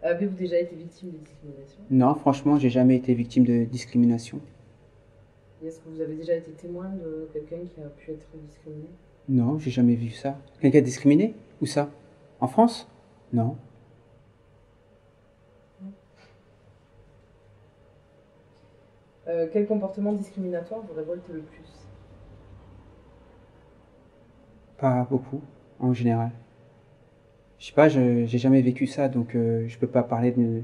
Avez-vous déjà été victime de discrimination? Non, franchement, j'ai jamais été victime de discrimination. Et est-ce que vous avez déjà été témoin de quelqu'un qui a pu être discriminé? Non, j'ai jamais vu ça. Quelqu'un discriminé? Où ça? En France? Non. Quel comportement discriminatoire vous révolte le plus? Pas beaucoup, en général. Je sais pas, j'ai jamais vécu ça, donc je peux pas parler d'une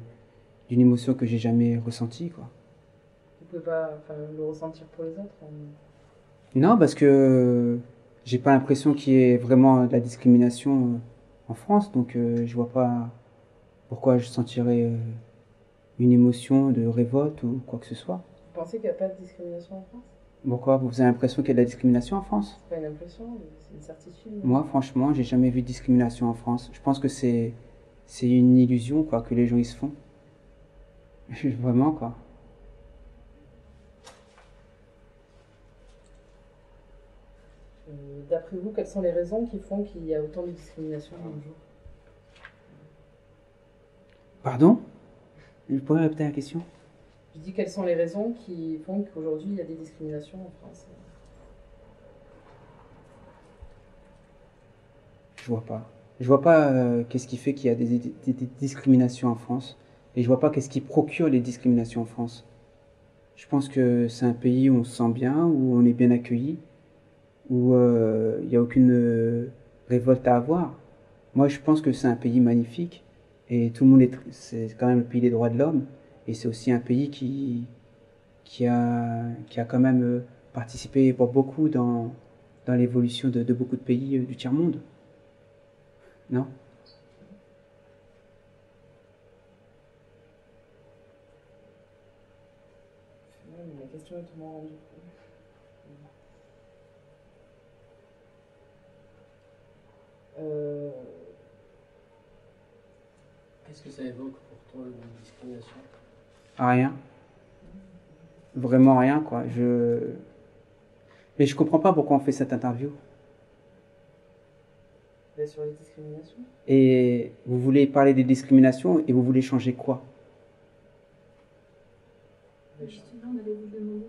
émotion que j'ai jamais ressentie, quoi. Vous pouvez pas le ressentir pour les autres? Non, parce que j'ai pas l'impression qu'il y ait vraiment de la discrimination en France, donc je vois pas pourquoi je sentirais une émotion de révolte ou quoi que ce soit. Vous pensez qu'il n'y a pas de discrimination en France? Pourquoi? Vous avez l'impression qu'il y a de la discrimination en France? C'est pas une impression, c'est une certitude. Moi, franchement, j'ai jamais vu de discrimination en France. Je pense que c'est une illusion, quoi, que les gens ils se font. Vraiment, quoi. D'après vous, quelles sont les raisons qui font qu'il y a autant de discrimination de nos jours? Pardon? Vous pourriez répéter la question? Je dis quelles sont les raisons qui font qu'aujourd'hui il y a des discriminations en France? Je vois pas. Je vois pas qu'est-ce qui fait qu'il y a des discriminations en France. Et je vois pas qu'est-ce qui procure les discriminations en France. Je pense que c'est un pays où on se sent bien, où on est bien accueilli, où il n'y a aucune révolte à avoir. Moi, je pense que c'est un pays magnifique. Et tout le monde c'est quand même le pays des droits de l'homme. Et c'est aussi un pays qui a quand même participé pour beaucoup dans l'évolution de beaucoup de pays du tiers-monde. Non? La question est totalement rendue. Qu'est-ce que ça évoque pour toi, une discrimination? Rien. Vraiment rien, quoi. Mais je comprends pas pourquoi on fait cette interview. Sur les discriminations? Et vous voulez parler des discriminations et vous voulez changer quoi? Justement, on allait vous demander.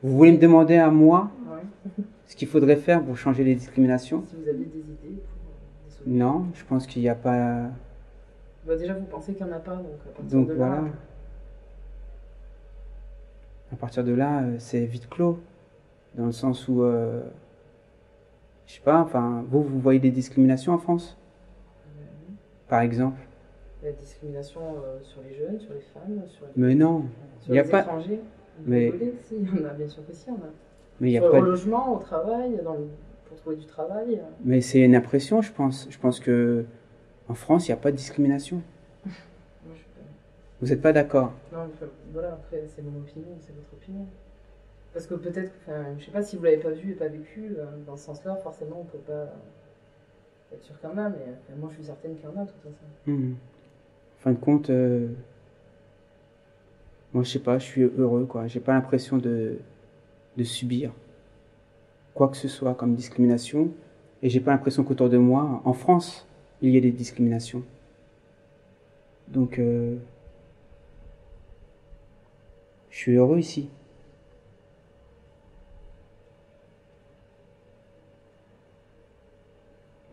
Vous voulez me demander à moi Ouais. ce qu'il faudrait faire pour changer les discriminations? Si vous aviez des idées pour des solutions. Non, je pense qu'il n'y a pas... Bah déjà, vous pensez qu'il n'y en a pas, donc à partir Donc de voilà. là... À partir de là, c'est vite clos. Dans le sens où... je sais pas, enfin, vous voyez des discriminations en France? Par exemple? La discrimination sur les jeunes, sur les femmes, sur les, Mais non, sur il y a les pas... étrangers. Vous Mais- rigolez? Si, il y en a, bien sûr que si, il y en a. Mais il y a Sur pas... au logement, au travail, pour trouver du travail. Mais c'est une impression, je pense. Je pense que en France, il n'y a pas de discrimination. Moi, je suis pas... Vous n'êtes pas d'accord? Non, voilà, après, c'est mon opinion, c'est votre opinion. Parce que peut-être, je sais pas si vous l'avez pas vu et pas vécu, dans ce sens-là, forcément, on peut pas être sûr qu'il y en a, mais moi, je suis certaine qu'il y en a, de toute façon. En fin de compte, moi, je sais pas, je suis heureux, quoi. J'ai pas l'impression de subir quoi que ce soit comme discrimination. Et j'ai pas l'impression qu'autour de moi, en France, il y ait des discriminations. Donc, je suis heureux ici.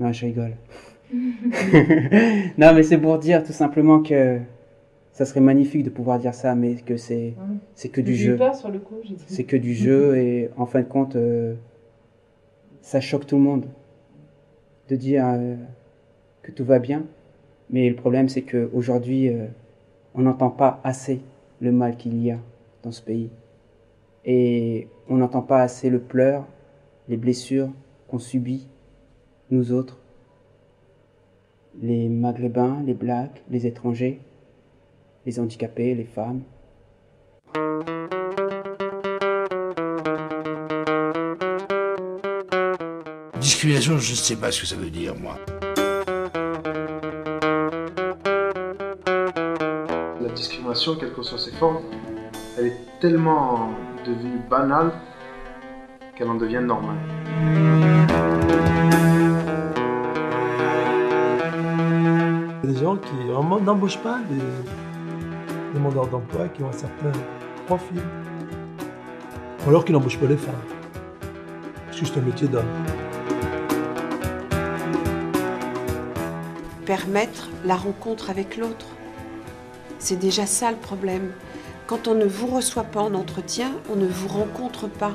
Non, je rigole. Non, mais c'est pour dire tout simplement que ça serait magnifique de pouvoir dire ça, mais que c'est que du J'ai eu jeu. peur sur le coup, j'ai dit. C'est que du jeu et en fin de compte, ça choque tout le monde de dire que tout va bien. Mais le problème, c'est qu'aujourd'hui, on n'entend pas assez le mal qu'il y a dans ce pays. Et on n'entend pas assez le pleur, les blessures qu'on subit, nous autres, les Maghrébins, les Blacks, les étrangers, les handicapés, les femmes. Discrimination, je ne sais pas ce que ça veut dire, moi. La discrimination, quelles que soient ses formes, elle est tellement devenue banale qu'elle en devient normale. Il y a des gens qui vraiment n'embauchent pas des demandeurs d'emploi qui ont un certain profil. Ou alors qu'ils n'embauchent pas les femmes. Parce que c'est un métier d'homme. Permettre la rencontre avec l'autre. C'est déjà ça le problème. Quand on ne vous reçoit pas en entretien, on ne vous rencontre pas.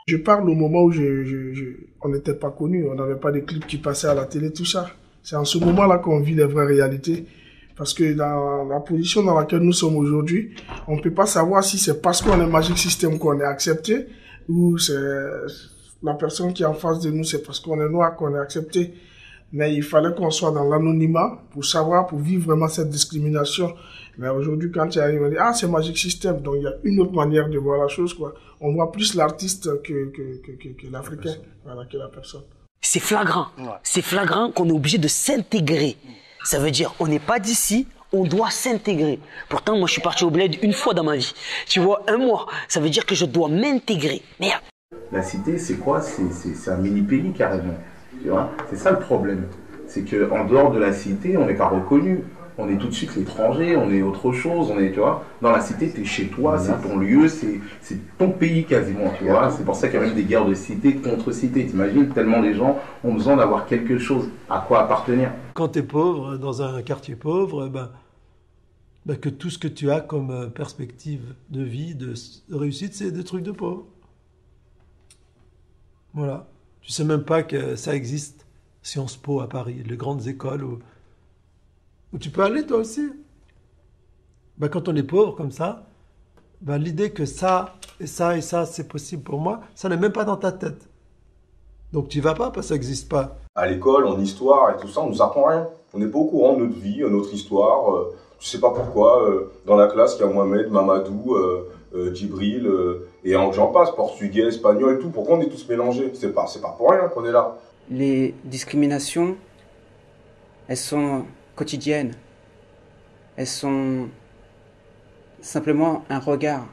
Je parle au moment où on n'était pas connus, on n'avait pas de clips qui passaient à la télé, tout ça. C'est en ce moment-là qu'on vit les vraies réalités. Parce que dans la position dans laquelle nous sommes aujourd'hui, on ne peut pas savoir si c'est parce qu'on est Magic System qu'on est accepté, ou c'est la personne qui est en face de nous, c'est parce qu'on est noir qu'on est accepté. Mais il fallait qu'on soit dans l'anonymat pour savoir, pour vivre vraiment cette discrimination. Mais aujourd'hui, quand tu arrives, on dit, ah, c'est Magic System. Donc, il y a une autre manière de voir la chose, quoi. On voit plus l'artiste que l'Africain, voilà, que la personne. C'est flagrant. Ouais. C'est flagrant qu'on est obligé de s'intégrer. Ça veut dire, on n'est pas d'ici, on doit s'intégrer. Pourtant, moi, je suis parti au bled une fois dans ma vie. Tu vois, 1 mois. Ça veut dire que je dois m'intégrer. Merde. La cité, c'est quoi? C'est un mini-pays, carrément. Tu vois, c'est ça le problème. C'est qu'en dehors de la cité, on n'est pas reconnu. On est tout de suite l'étranger, on est autre chose, on est, tu vois. Dans la cité, t'es chez toi, c'est ton lieu, c'est ton pays quasiment, tu vois. C'est pour ça qu'il y a même des guerres de cité contre cité. T'imagines, tellement les gens ont besoin d'avoir quelque chose, à quoi appartenir. Quand t'es pauvre, dans un quartier pauvre, que tout ce que tu as comme perspective de vie, de réussite, c'est des trucs de pauvres. Voilà. Tu sais même pas que ça existe, Sciences Po à Paris, les grandes écoles où tu peux aller toi aussi. Quand on est pauvre comme ça, l'idée que ça et ça et ça c'est possible pour moi, ça n'est même pas dans ta tête. Donc tu y vas pas parce que ça n'existe pas. À l'école, en histoire et tout ça, on nous apprend rien. On n'est pas au courant de notre vie, notre histoire. Je sais pas pourquoi, dans la classe, il y a Mohamed, Mamadou, Djibril, et j'en passe, portugais, espagnol et tout. Pourquoi on est tous mélangés? C'est pas pour rien qu'on est là. Les discriminations, elles sont quotidiennes. Elles sont simplement un regard,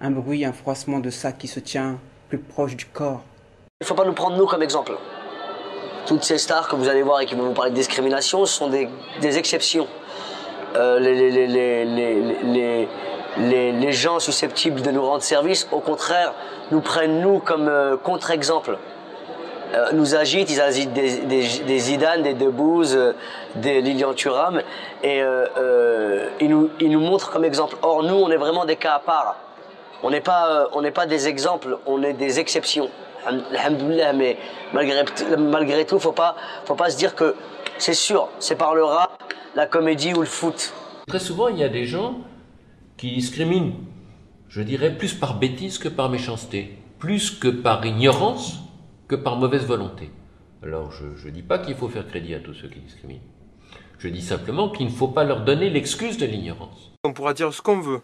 un bruit, un froissement de sac qui se tient plus proche du corps. Il ne faut pas nous prendre nous comme exemple. Toutes ces stars que vous allez voir et qui vont vous parler de discrimination sont des exceptions. Les gens susceptibles de nous rendre service, au contraire, nous prennent nous comme contre-exemple. Nous agitent, ils agitent des Zidane, des Debbouze, des Lilian Thuram, et ils nous montrent comme exemple. Or, nous, on est vraiment des cas à part. On n'est pas des exemples, on est des exceptions. Alhamdoulilah, mais malgré tout, faut pas se dire que c'est sûr, c'est par le rap, la comédie ou le foot. Très souvent, il y a des gens qui discriminent, je dirais, plus par bêtise que par méchanceté, plus que par ignorance que par mauvaise volonté. Alors, je ne dis pas qu'il faut faire crédit à tous ceux qui discriminent. Je dis simplement qu'il ne faut pas leur donner l'excuse de l'ignorance. On pourra dire ce qu'on veut,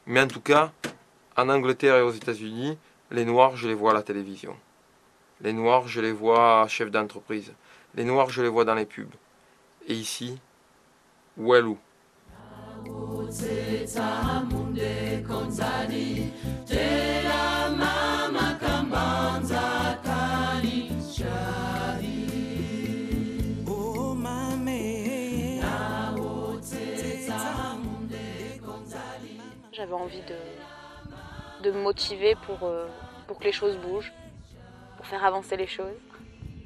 mais en tout cas, en Angleterre et aux États-Unis, les Noirs, je les vois à la télévision. Les Noirs, je les vois chefs d'entreprise. Les Noirs, je les vois dans les pubs. Et ici, Walou. J'avais envie de me motiver pour que les choses bougent, pour faire avancer les choses,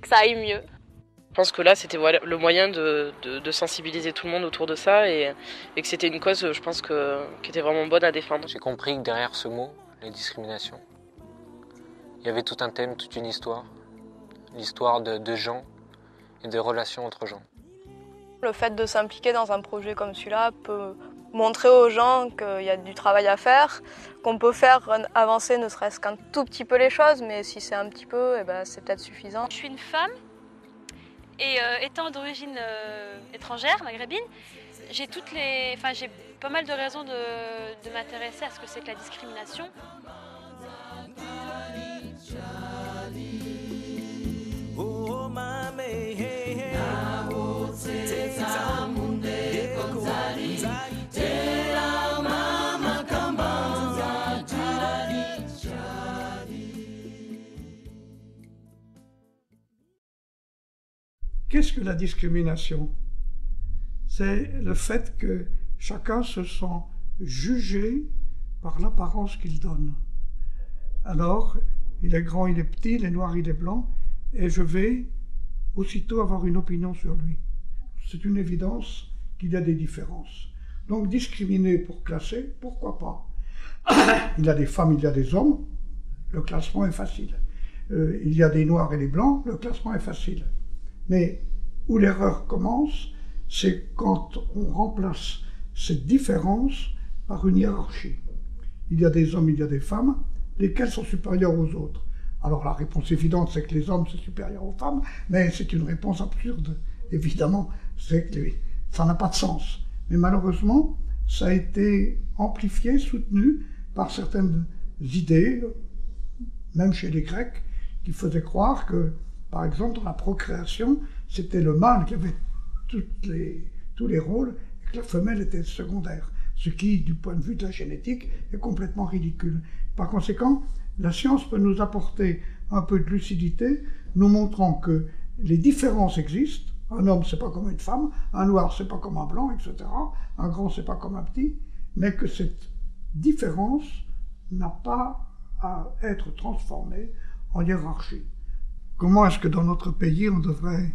que ça aille mieux. Je pense que là, c'était le moyen de sensibiliser tout le monde autour de ça et que c'était une cause, je pense, qui était vraiment bonne à défendre. J'ai compris que derrière ce mot, les discriminations, il y avait tout un thème, toute une histoire. L'histoire de gens et de relations entre gens. Le fait de s'impliquer dans un projet comme celui-là peut montrer aux gens qu'il y a du travail à faire, qu'on peut faire avancer ne serait-ce qu'un tout petit peu les choses, mais si c'est un petit peu, eh ben, c'est peut-être suffisant. Je suis une femme et étant d'origine étrangère, maghrébine, j'ai pas mal de raisons de m'intéresser à ce que c'est que la discrimination. Qu'est-ce que la discrimination? C'est le fait que chacun se sent jugé par l'apparence qu'il donne. Alors, il est grand, il est petit, il est noir, il est blanc, et je vais aussitôt avoir une opinion sur lui. C'est une évidence qu'il y a des différences. Donc discriminer pour classer, pourquoi pas? Il y a des femmes, il y a des hommes, le classement est facile. Il y a des noirs et des blancs, le classement est facile. Mais où l'erreur commence, c'est quand on remplace cette différence par une hiérarchie. Il y a des hommes, il y a des femmes, lesquels sont supérieurs aux autres. Alors la réponse évidente, c'est que les hommes sont supérieurs aux femmes, mais c'est une réponse absurde. Évidemment, c'est que ça n'a pas de sens. Mais malheureusement, ça a été amplifié, soutenu par certaines idées, même chez les Grecs, qui faisaient croire que, par exemple, dans la procréation, c'était le mâle qui avait tous les rôles et que la femelle était secondaire. Ce qui, du point de vue de la génétique, est complètement ridicule. Par conséquent, la science peut nous apporter un peu de lucidité, nous montrant que les différences existent. Un homme, c'est pas comme une femme, un noir, c'est pas comme un blanc, etc. Un grand, c'est pas comme un petit, mais que cette différence n'a pas à être transformée en hiérarchie. Comment est-ce que dans notre pays, on devrait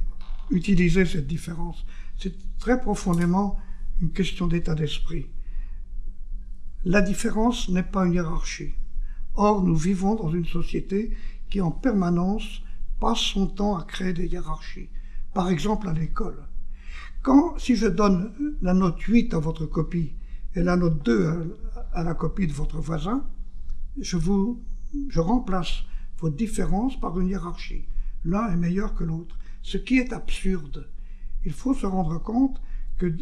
utiliser cette différence? C'est très profondément une question d'état d'esprit. La différence n'est pas une hiérarchie. Or, nous vivons dans une société qui, en permanence, passe son temps à créer des hiérarchies. Par exemple, à l'école. Si je donne la note 8 à votre copie et la note 2 à la copie de votre voisin, je remplace votre différence par une hiérarchie. L'un est meilleur que l'autre, ce qui est absurde. Il faut se rendre compte que,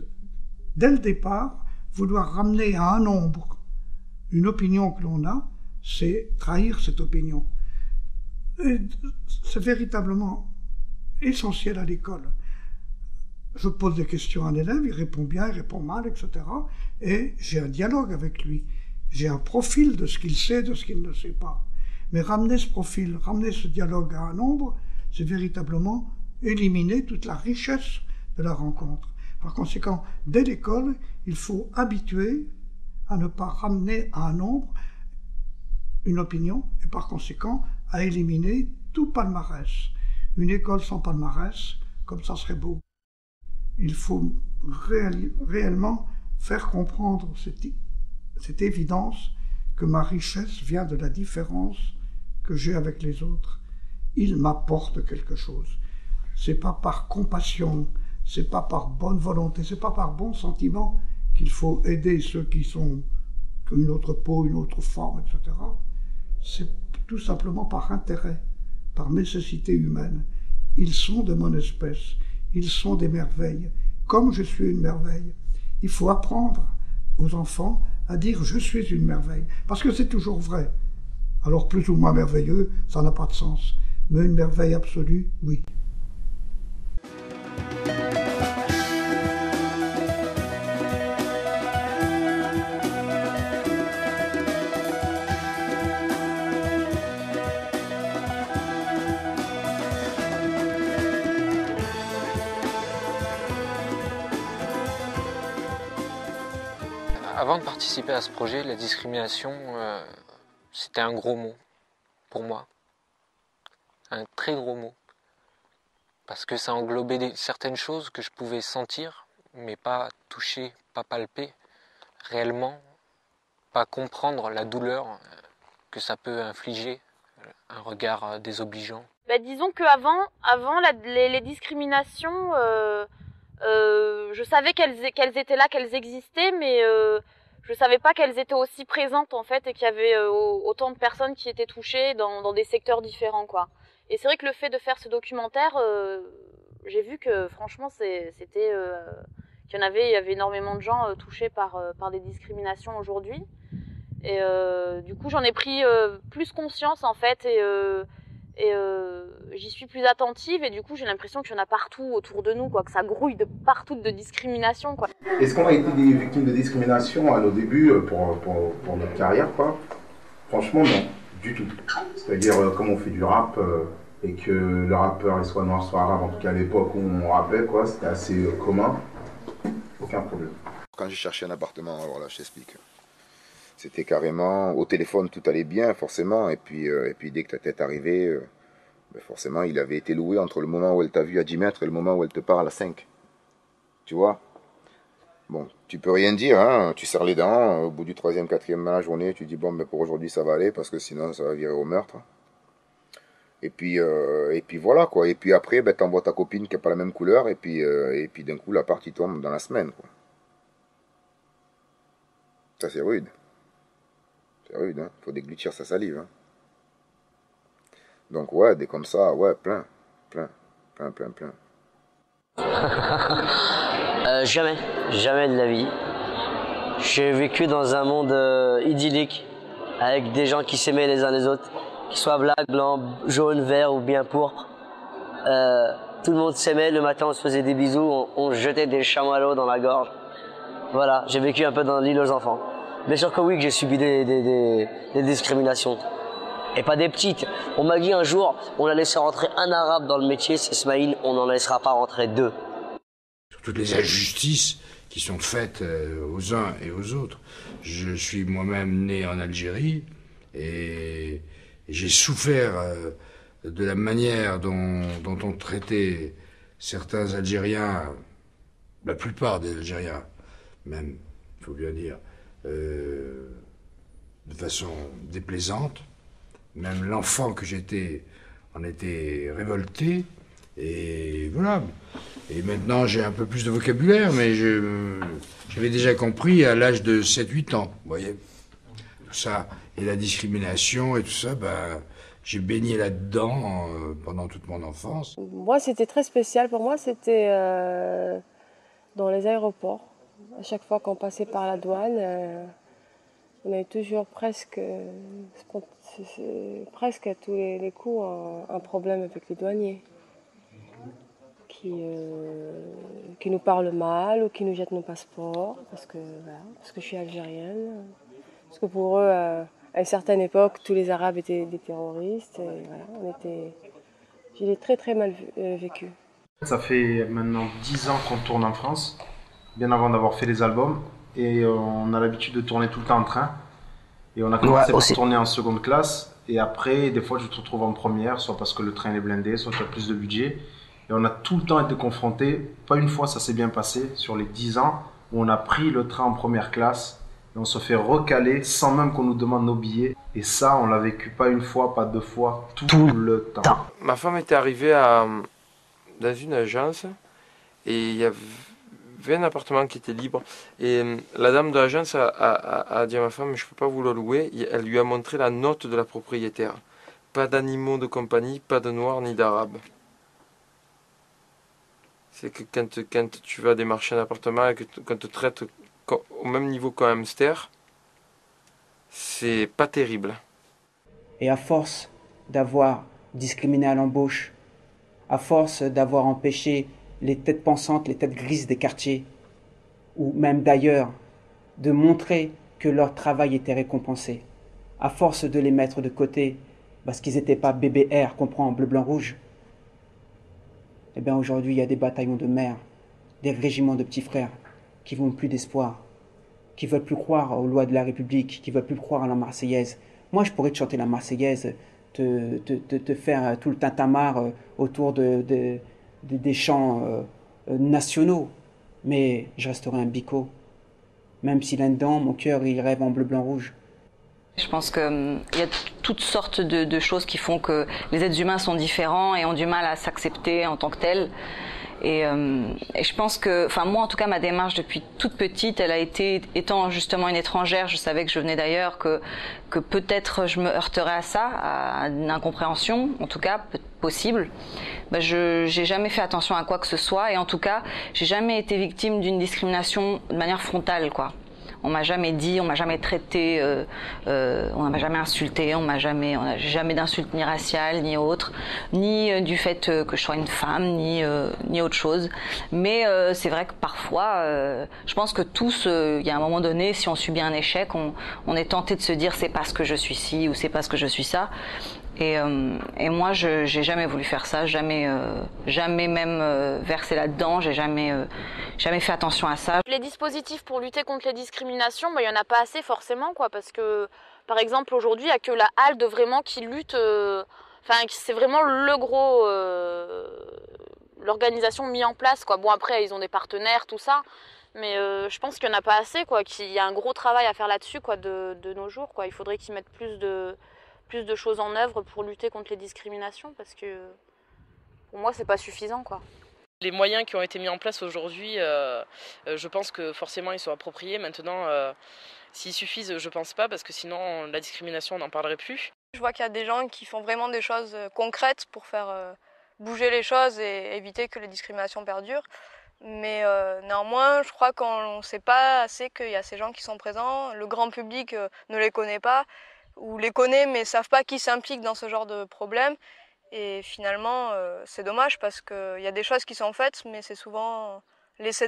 dès le départ, vouloir ramener à un nombre une opinion que l'on a, c'est trahir cette opinion. C'est véritablement essentiel à l'école. Je pose des questions à un élève, il répond bien, il répond mal, etc. Et j'ai un dialogue avec lui. J'ai un profil de ce qu'il sait, de ce qu'il ne sait pas. Mais ramener ce profil, ramener ce dialogue à un nombre, c'est véritablement éliminer toute la richesse de la rencontre. Par conséquent, dès l'école, il faut habituer à ne pas ramener à un nombre une opinion, et par conséquent, à éliminer tout palmarès. Une école sans palmarès, comme ça serait beau. Il faut réellement faire comprendre cette évidence que ma richesse vient de la différence que j'ai avec les autres. Il m'apporte quelque chose. C'est pas par compassion, c'est pas par bonne volonté, c'est pas par bon sentiment qu'il faut aider ceux qui ont une autre peau, une autre forme, etc. C'est tout simplement par intérêt, par nécessité humaine. Ils sont de mon espèce, ils sont des merveilles, comme je suis une merveille. Il faut apprendre aux enfants à dire « je suis une merveille », parce que c'est toujours vrai. Alors plus ou moins merveilleux, ça n'a pas de sens, mais une merveille absolue, oui. Avant de participer à ce projet, la discrimination, c'était un gros mot pour moi. Un très gros mot. parce que ça englobait certaines choses que je pouvais sentir, mais pas toucher, pas palper réellement, pas comprendre la douleur que ça peut infliger, un regard désobligeant. Bah, disons qu'avant les discriminations, je savais qu'elles étaient là, qu'elles existaient, mais je savais pas qu'elles étaient aussi présentes en fait et qu'il y avait autant de personnes qui étaient touchées dans des secteurs différents, quoi. Et c'est vrai que le fait de faire ce documentaire, j'ai vu que franchement c'était qu'il y avait énormément de gens touchés par des discriminations aujourd'hui. Et du coup j'en ai pris plus conscience en fait et j'y suis plus attentive et du coup j'ai l'impression qu'il y en a partout autour de nous, quoi, que ça grouille de partout de discrimination, quoi. Est-ce qu'on a été des victimes de discrimination à nos débuts pour notre carrière, quoi? Franchement non, du tout. C'est-à-dire comme on fait du rap et que le rappeur est soit noir soit arabe, en tout cas à l'époque où on rappelait, quoi, c'était assez commun, aucun problème. Quand j'ai cherché un appartement, alors là je t'explique. C'était carrément, au téléphone tout allait bien forcément, et puis dès que ta tête arrivait, forcément il avait été loué entre le moment où elle t'a vu à 10 mètres et le moment où elle te parle à 5. Tu vois? Bon, tu peux rien dire, hein, tu serres les dents, au bout du 3e, 4e la journée, tu dis bon, mais pour aujourd'hui ça va aller, parce que sinon ça va virer au meurtre. Et puis voilà quoi, et puis après t'envoies ta copine qui n'a pas la même couleur, et puis d'un coup la partie tombe dans la semaine, quoi. Ça c'est rude. C'est rude, hein. Faut déglutir sa salive, hein. Donc ouais, des comme ça, ouais, plein. Jamais de la vie. J'ai vécu dans un monde idyllique, avec des gens qui s'aimaient les uns les autres, qu'ils soient blanc, jaune, vert ou bien pourpre. Tout le monde s'aimait, le matin on se faisait des bisous, on jetait des chamallows dans la gorge. Voilà, j'ai vécu un peu dans l'île aux enfants. Bien sûr que oui, que j'ai subi des discriminations. Et pas des petites. On m'a dit un jour, on a laissé rentrer un arabe dans le métier, c'est Smaïl, on n'en laissera pas rentrer 2. Sur toutes les injustices qui sont faites aux uns et aux autres. Je suis moi-même né en Algérie et j'ai souffert de la manière dont on traitait certains Algériens, la plupart des Algériens, même, il faut bien dire, de façon déplaisante. Même l'enfant que j'étais en était révolté. Et voilà. Et maintenant, j'ai un peu plus de vocabulaire, mais j'avais déjà compris à l'âge de 7-8 ans, vous voyez. Tout ça, et la discrimination et tout ça, j'ai baigné là-dedans pendant toute mon enfance. Moi, c'était très spécial. Pour moi, c'était dans les aéroports. À chaque fois qu'on passait par la douane, on avait toujours presque à tous les coups un problème avec les douaniers qui nous parlent mal ou qui nous jettent nos passeports parce que je suis algérienne. Parce que pour eux, à une certaine époque, tous les Arabes étaient des terroristes. Et voilà, je l'ai très très mal vécu. Ça fait maintenant 10 ans qu'on tourne en France, bien avant d'avoir fait les albums. Et on a l'habitude de tourner tout le temps en train. Et on a commencé par tourner en seconde classe. Et après, des fois, je te retrouve en première, soit parce que le train est blindé, soit tu as plus de budget. Et on a tout le temps été confrontés. Pas une fois, ça s'est bien passé sur les 10 ans où on a pris le train en première classe. Et on se fait recaler sans même qu'on nous demande nos billets. Et ça, on l'a vécu pas une fois, pas 2 fois, tout le temps. Ma femme était arrivée dans une agence et il y avait un appartement qui était libre. Et la dame de l'agence a dit à ma femme, je ne peux pas vous le louer. Et elle lui a montré la note de la propriétaire. Pas d'animaux de compagnie, pas de noirs ni d'arabes. C'est que quand tu vas démarcher un appartement et qu'on te traite au même niveau qu'un hamster, c'est pas terrible. Et à force d'avoir discriminé à l'embauche, à force d'avoir empêché les têtes pensantes, les têtes grises des quartiers, ou même d'ailleurs, de montrer que leur travail était récompensé, à force de les mettre de côté parce qu'ils n'étaient pas BBR, comprend, bleu, blanc, rouge, eh bien aujourd'hui il y a des bataillons de mères, des régiments de petits frères qui n'ont plus d'espoir, qui ne veulent plus croire aux lois de la République, qui ne veulent plus croire à la Marseillaise. Moi je pourrais te chanter la Marseillaise, te faire tout le tintamarre autour de des chants nationaux, mais je resterai un bico. Même si là-dedans, mon cœur, il rêve en bleu, blanc, rouge. Je pense qu'il y a toutes sortes de choses qui font que les êtres humains sont différents et ont du mal à s'accepter en tant que tels. Et je pense que, enfin moi en tout cas, ma démarche depuis toute petite, elle a été, étant justement une étrangère, je savais que je venais d'ailleurs, que peut-être je me heurterais à ça, à une incompréhension, en tout cas possible. Je j'ai jamais fait attention à quoi que ce soit et en tout cas, j'ai jamais été victime d'une discrimination de manière frontale, quoi. On m'a jamais dit, on m'a jamais traité, on m'a jamais insulté, on n'a jamais d'insulte ni raciale ni autre, ni du fait que je sois une femme, ni autre chose. Mais c'est vrai que parfois, je pense que tous, il y a un moment donné, si on subit un échec, on est tenté de se dire c'est parce que je suis ci ou c'est parce que je suis ça. Et moi, j'ai jamais voulu faire ça, jamais même versé là-dedans, j'ai jamais fait attention à ça. Les dispositifs pour lutter contre les discriminations, il y en a pas assez forcément, quoi, parce que, par exemple, aujourd'hui, il n'y a que la HALDE vraiment qui lutte, c'est vraiment le gros, l'organisation mise en place, quoi. Bon, après, ils ont des partenaires, tout ça, mais je pense qu'il n'y en a pas assez, quoi, qu'il y a un gros travail à faire là-dessus, quoi, de nos jours, quoi. Il faudrait qu'ils mettent plus de choses en œuvre pour lutter contre les discriminations, parce que pour moi c'est pas suffisant, quoi. Les moyens qui ont été mis en place aujourd'hui, je pense que forcément ils sont appropriés. Maintenant, s'ils suffisent, je pense pas, parce que sinon la discrimination on n'en parlerait plus. Je vois qu'il y a des gens qui font vraiment des choses concrètes pour faire bouger les choses et éviter que les discriminations perdurent. Mais néanmoins, je crois qu'on ne sait pas assez qu'il y a ces gens qui sont présents. Le grand public ne les connaît pas, ou les connaît mais ne savent pas qui s'implique dans ce genre de problème. Et finalement, c'est dommage parce qu'il y a des choses qui sont faites, mais c'est souvent laissé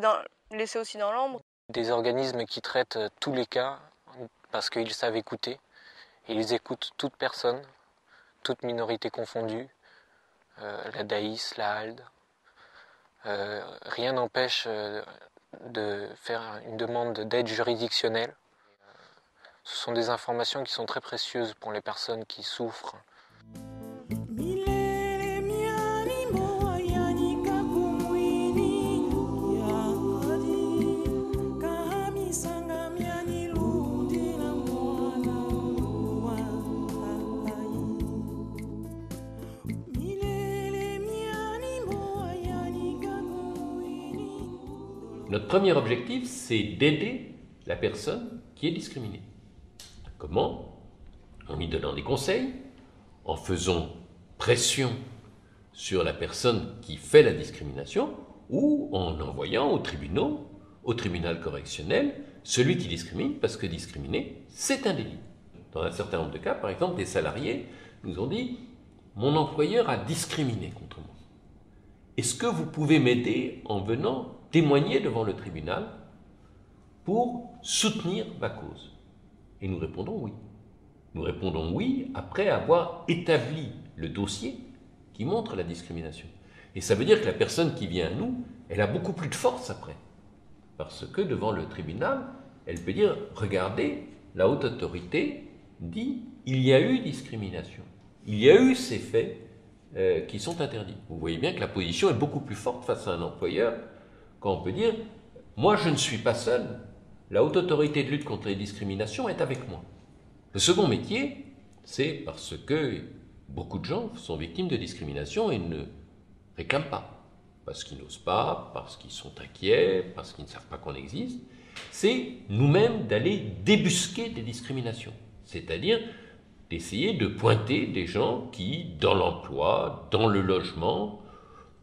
aussi dans l'ombre. Des organismes qui traitent tous les cas parce qu'ils savent écouter. Ils écoutent toute personne, toute minorité confondue, la Daïs, la HALDE. Rien n'empêche de faire une demande d'aide juridictionnelle. Ce sont des informations qui sont très précieuses pour les personnes qui souffrent. Notre premier objectif, c'est d'aider la personne qui est discriminée. Comment? En lui donnant des conseils, en faisant pression sur la personne qui fait la discrimination, ou en envoyant au tribunal correctionnel, celui qui discrimine, parce que discriminer, c'est un délit. Dans un certain nombre de cas, par exemple, des salariés nous ont dit « Mon employeur a discriminé contre moi. Est-ce que vous pouvez m'aider en venant témoigner devant le tribunal pour soutenir ma cause ?» Et nous répondons oui. Nous répondons oui après avoir établi le dossier qui montre la discrimination. Et ça veut dire que la personne qui vient à nous, elle a beaucoup plus de force après. Parce que devant le tribunal, elle peut dire « Regardez, la haute autorité dit il y a eu discrimination. Il y a eu ces faits qui sont interdits. » Vous voyez bien que la position est beaucoup plus forte face à un employeur quand on peut dire « Moi, je ne suis pas seul. La haute autorité de lutte contre les discriminations est avec moi. » Le second métier, c'est parce que beaucoup de gens sont victimes de discrimination et ne réclament pas. Parce qu'ils n'osent pas, parce qu'ils sont inquiets, parce qu'ils ne savent pas qu'on existe. C'est nous-mêmes d'aller débusquer des discriminations. C'est-à-dire d'essayer de pointer des gens qui, dans l'emploi, dans le logement,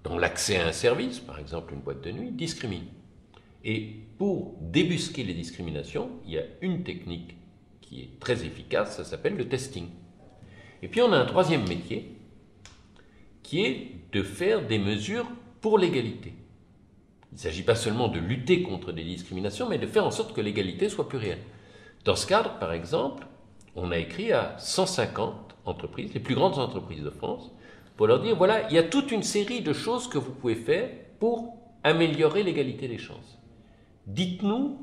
dans l'accès à un service, par exemple une boîte de nuit, discriminent. Et pour débusquer les discriminations, il y a une technique qui est très efficace, ça s'appelle le testing. Et puis on a un troisième métier, qui est de faire des mesures pour l'égalité. Il ne s'agit pas seulement de lutter contre des discriminations, mais de faire en sorte que l'égalité soit plus réelle. Dans ce cadre, par exemple, on a écrit à 150 entreprises, les plus grandes entreprises de France, pour leur dire, voilà, il y a toute une série de choses que vous pouvez faire pour améliorer l'égalité des chances. Dites-nous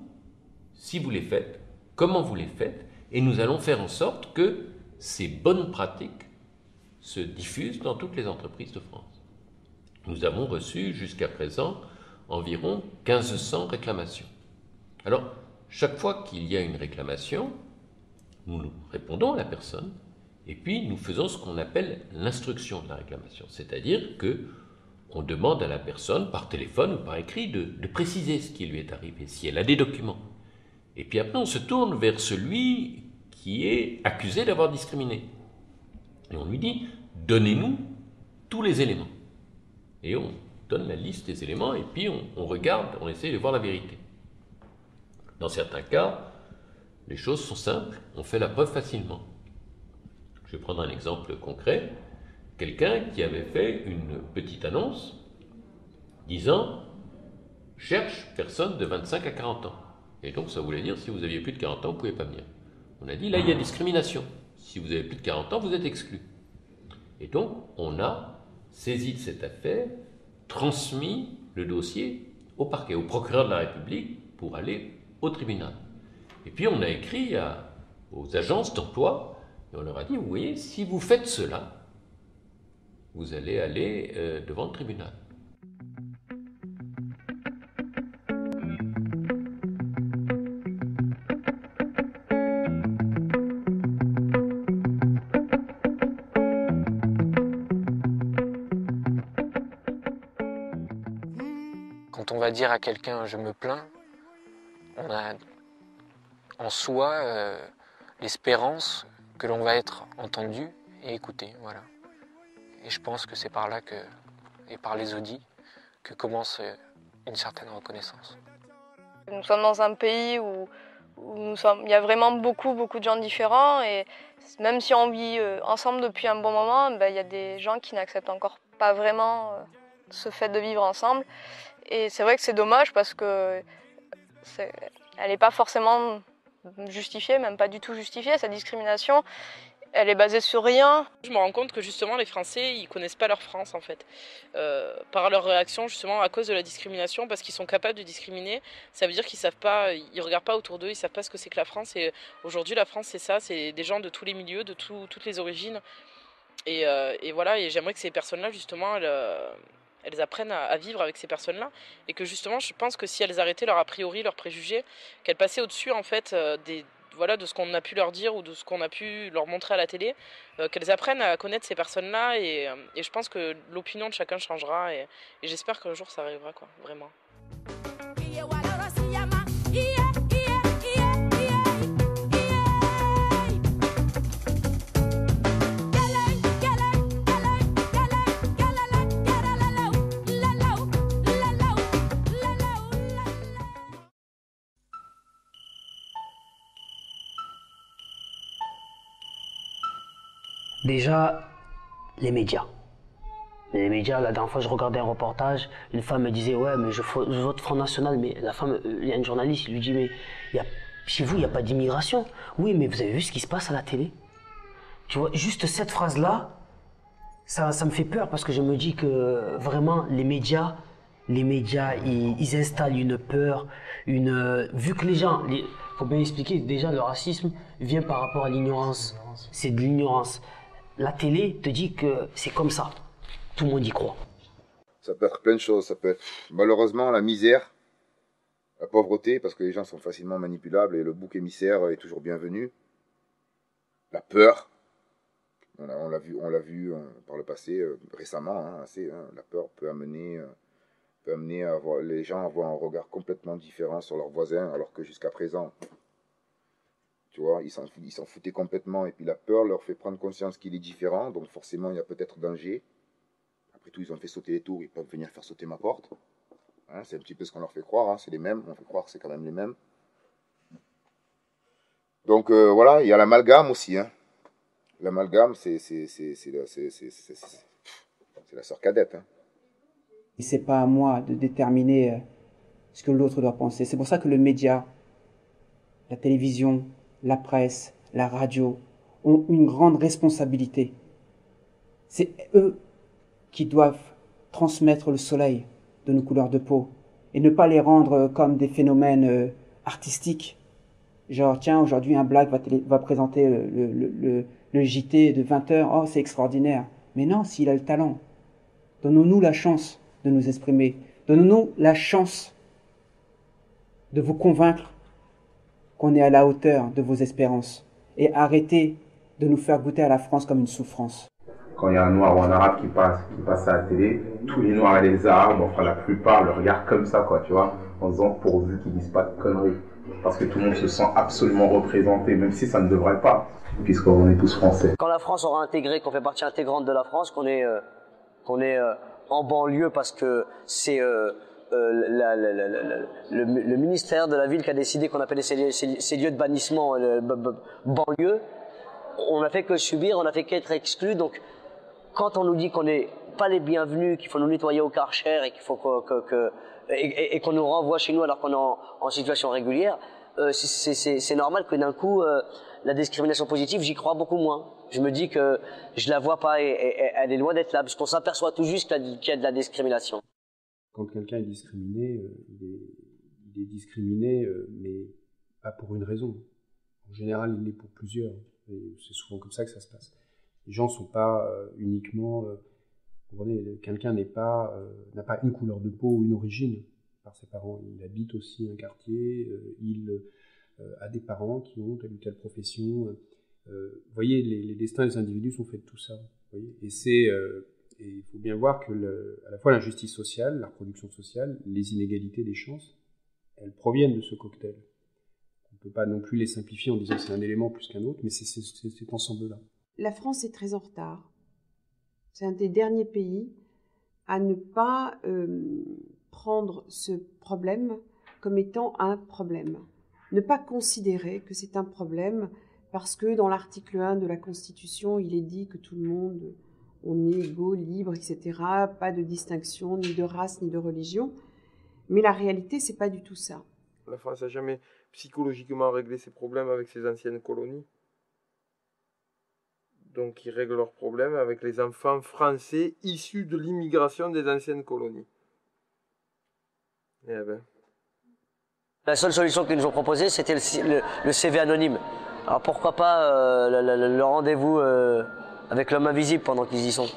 si vous les faites, comment vous les faites, et nous allons faire en sorte que ces bonnes pratiques se diffusent dans toutes les entreprises de France. nous avons reçu jusqu'à présent environ 1500 réclamations. Alors, chaque fois qu'il y a une réclamation, nous répondons à la personne et puis nous faisons ce qu'on appelle l'instruction de la réclamation. C'est-à-dire que on demande à la personne, par téléphone ou par écrit, de préciser ce qui lui est arrivé, si elle a des documents. Et puis après, on se tourne vers celui qui est accusé d'avoir discriminé. Et on lui dit, donnez-nous tous les éléments. Et on donne la liste des éléments, et puis on regarde, on essaie de voir la vérité. Dans certains cas, les choses sont simples, on fait la preuve facilement. Je vais prendre un exemple concret. Quelqu'un qui avait fait une petite annonce disant « Cherche personne de 25 à 40 ans ». Et donc ça voulait dire si vous aviez plus de 40 ans, vous ne pouvez pas venir. On a dit là, il y a discrimination. Si vous avez plus de 40 ans, vous êtes exclu. Et donc, on a saisi de cette affaire, transmis le dossier au parquet, au procureur de la République pour aller au tribunal. Et puis on a écrit aux agences d'emploi et on leur a dit, vous voyez, si vous faites cela, vous allez aller devant le tribunal. Quand on va dire à quelqu'un « je me plains », on a en soi l'espérance que l'on va être entendu et écouté. Voilà. Et je pense que c'est par là et par les audits que commence une certaine reconnaissance. Nous sommes dans un pays où il y a vraiment beaucoup de gens différents et même si on vit ensemble depuis un bon moment, il y a des gens qui n'acceptent encore pas vraiment ce fait de vivre ensemble. Et c'est vrai que c'est dommage parce que elle n'est pas forcément justifiée, même pas du tout justifiée, cette discrimination. Elle est basée sur rien. Je me rends compte que justement les Français, ils connaissent pas leur France en fait. Par leur réaction justement à cause de la discrimination, parce qu'ils sont capables de discriminer, ça veut dire qu'ils savent pas, ils regardent pas autour d'eux, ils savent pas ce que c'est que la France. Et aujourd'hui la France c'est ça, c'est des gens de tous les milieux, de toutes les origines. Et voilà, et j'aimerais que ces personnes-là justement, elles apprennent à vivre avec ces personnes-là. Et que justement, je pense que si elles arrêtaient leur a priori, leurs préjugés, qu'elles passaient au-dessus en fait de ce qu'on a pu leur dire ou de ce qu'on a pu leur montrer à la télé, qu'elles apprennent à connaître ces personnes-là et je pense que l'opinion de chacun changera et j'espère qu'un jour ça arrivera, quoi, vraiment. Déjà, les médias. Les médias, la dernière fois, je regardais un reportage, une femme me disait « Ouais, mais je vote Front National », mais la femme, il y a une journaliste, il lui dit « Mais chez vous, il n'y a pas d'immigration ». « Oui, mais vous avez vu ce qui se passe à la télé ?» Tu vois, juste cette phrase-là, ça me fait peur parce que je me dis que vraiment, les médias, ils installent une peur, vu que les gens, faut bien expliquer, déjà le racisme vient par rapport à l'ignorance. C'est de l'ignorance. La télé te dit que c'est comme ça. Tout le monde y croit. Ça peut être plein de choses. Ça peut être malheureusement la misère, la pauvreté, parce que les gens sont facilement manipulables et le bouc émissaire est toujours bienvenu. La peur. On l'a vu par le passé, récemment, la peur peut amener les gens à avoir un regard complètement différent sur leurs voisins, alors que jusqu'à présent, tu vois, ils s'en foutaient complètement, et puis la peur leur fait prendre conscience qu'il est différent, donc forcément il y a peut-être danger. Après tout, ils ont fait sauter les tours, ils peuvent venir faire sauter ma porte. Hein, c'est un petit peu ce qu'on leur fait croire, c'est les mêmes, on fait croire que c'est quand même les mêmes. Donc voilà, il y a l'amalgame aussi, hein. L'amalgame, c'est la sœur cadette. Hein. Et c'est pas à moi de déterminer ce que l'autre doit penser. C'est pour ça que le média, la télévision, la presse, la radio ont une grande responsabilité. C'est eux qui doivent transmettre le soleil de nos couleurs de peau et ne pas les rendre comme des phénomènes artistiques. Genre, tiens, aujourd'hui un blague va présenter le JT de 20h, oh c'est extraordinaire. Mais non, s'il a le talent, donnons-nous la chance de nous exprimer. Donnons-nous la chance de vous convaincre qu'on est à la hauteur de vos espérances et arrêtez de nous faire goûter à la France comme une souffrance. Quand il y a un noir ou un arabe qui passe à la télé, tous les noirs et les arabes, enfin la plupart, le regardent comme ça, quoi, tu vois, en disant pourvu qu'ils disent pas de conneries. Parce que tout le monde se sent absolument représenté, même si ça ne devrait pas, puisqu'on est tous français. Quand la France aura intégré, qu'on fait partie intégrante de la France, qu'on est en banlieue parce que c'est le ministère de la ville qui a décidé qu'on appelait ces lieux de bannissement banlieue, on n'a fait que subir, on n'a fait qu'être exclus. Donc quand on nous dit qu'on n'est pas les bienvenus, qu'il faut nous nettoyer au Karcher et qu'il faut et qu'on nous renvoie chez nous alors qu'on est en situation régulière, c'est normal que d'un coup la discrimination positive, j'y crois beaucoup moins. Je me dis que je la vois pas et elle est loin d'être là, parce qu'on s'aperçoit tout juste qu'il y a de la discrimination. Quand quelqu'un est discriminé, il est discriminé, mais pas pour une raison. En général, il l'est pour plusieurs. Et c'est souvent comme ça que ça se passe. Les gens ne sont pas uniquement... vous comprenez, quelqu'un n'a pas une couleur de peau ou une origine par ses parents. Il habite aussi un quartier, il a des parents qui ont telle ou telle profession. Vous voyez, les destins des individus sont faits de tout ça. Vous voyez, et il faut bien voir que à la fois l'injustice sociale, la reproduction sociale, les inégalités des chances, elles proviennent de ce cocktail. On ne peut pas non plus les simplifier en disant que c'est un élément plus qu'un autre, mais c'est cet ensemble-là. La France est très en retard. C'est un des derniers pays à ne pas prendre ce problème comme étant un problème. Ne pas considérer que c'est un problème parce que dans l'article 1 de la Constitution, il est dit que tout le monde, on est égaux, libres, etc. Pas de distinction, ni de race, ni de religion. Mais la réalité, c'est pas du tout ça. La France n'a jamais psychologiquement réglé ses problèmes avec ses anciennes colonies. Donc ils règlent leurs problèmes avec les enfants français issus de l'immigration des anciennes colonies. Eh ben. La seule solution qu'ils nous ont proposée, c'était le CV anonyme. Alors pourquoi pas le rendez-vous avec l'homme invisible pendant qu'ils y sont.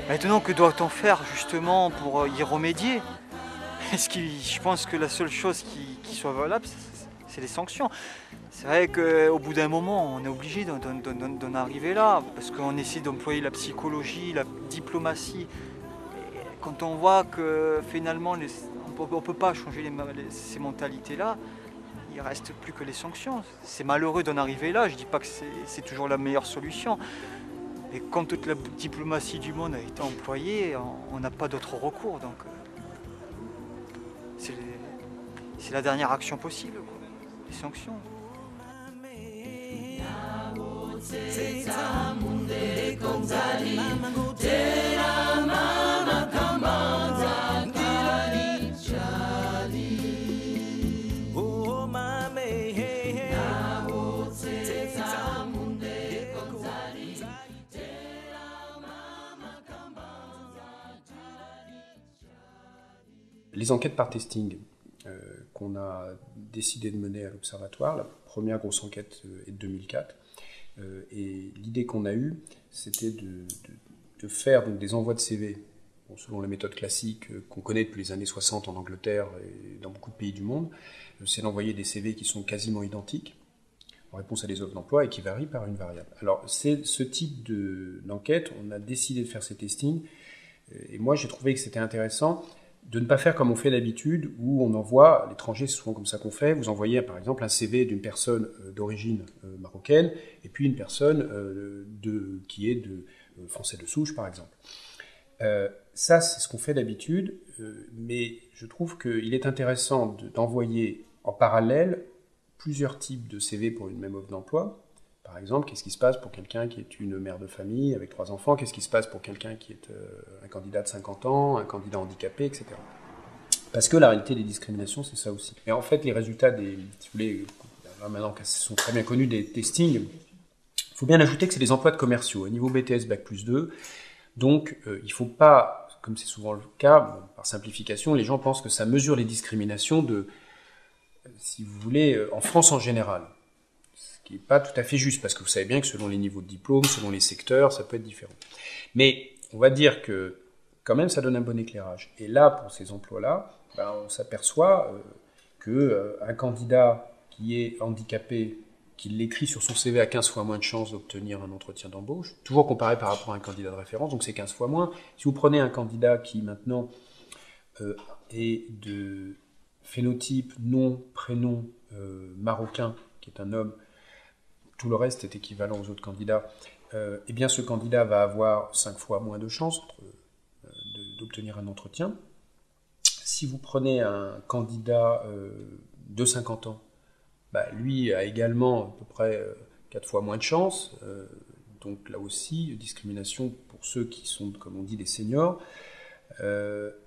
Maintenant, que doit-on faire justement pour y remédier? Je pense que la seule chose qui soit valable, c'est les sanctions. C'est vrai qu'au bout d'un moment, on est obligé d'en arriver là, parce qu'on essaie d'employer la psychologie, la diplomatie. Et quand on voit que finalement, on ne peut pas changer ces mentalités-là, il ne reste plus que les sanctions. C'est malheureux d'en arriver là, je ne dis pas que c'est toujours la meilleure solution. Et quand toute la diplomatie du monde a été employée, on n'a pas d'autre recours. Donc c'est la dernière action possible, quoi. Les sanctions. Les enquêtes par testing qu'on a décidé de mener à l'Observatoire, la première grosse enquête est de 2004, et l'idée qu'on a eue, c'était de faire donc, des envois de CV, bon, selon la méthode classique qu'on connaît depuis les années 60 en Angleterre et dans beaucoup de pays du monde, c'est d'envoyer des CV qui sont quasiment identiques en réponse à des offres d'emploi et qui varient par une variable. Alors c'est ce type d'enquête, on a décidé de faire ces testings, et moi j'ai trouvé que c'était intéressant de ne pas faire comme on fait d'habitude, où on envoie, à l'étranger, c'est souvent comme ça qu'on fait, vous envoyez par exemple un CV d'une personne d'origine marocaine, et puis une personne qui est de français de souche, par exemple. Ça, c'est ce qu'on fait d'habitude, mais je trouve qu'il est intéressant d'envoyer en parallèle plusieurs types de CV pour une même offre d'emploi. Par exemple, qu'est-ce qui se passe pour quelqu'un qui est une mère de famille avec 3 enfants? Qu'est-ce qui se passe pour quelqu'un qui est un candidat de 50 ans, un candidat handicapé, etc. Parce que la réalité des discriminations, c'est ça aussi. Et en fait, les résultats si vous voulez, maintenant qu'ils sont très bien connus des testings, il faut bien ajouter que c'est des emplois de commerciaux. Au niveau BTS Bac+2, Donc, il ne faut pas, comme c'est souvent le cas, bon, par simplification, les gens pensent que ça mesure les discriminations de, si vous voulez, en France en général. Ce qui n'est pas tout à fait juste, parce que vous savez bien que selon les niveaux de diplôme, selon les secteurs, ça peut être différent. Mais on va dire que, quand même, ça donne un bon éclairage. Et là, pour ces emplois-là, ben, on s'aperçoit qu'un candidat qui est handicapé, qui l'écrit sur son CV, a 15 fois moins de chances d'obtenir un entretien d'embauche, toujours comparé par rapport à un candidat de référence, donc c'est 15 fois moins. Si vous prenez un candidat qui maintenant est de phénotype, nom, prénom marocain, qui est un homme, tout le reste est équivalent aux autres candidats, eh bien ce candidat va avoir 5 fois moins de chances d'obtenir un entretien. Si vous prenez un candidat de 50 ans, bah, lui a également à peu près 4 fois moins de chances. Donc là aussi, discrimination pour ceux qui sont, comme on dit, des seniors.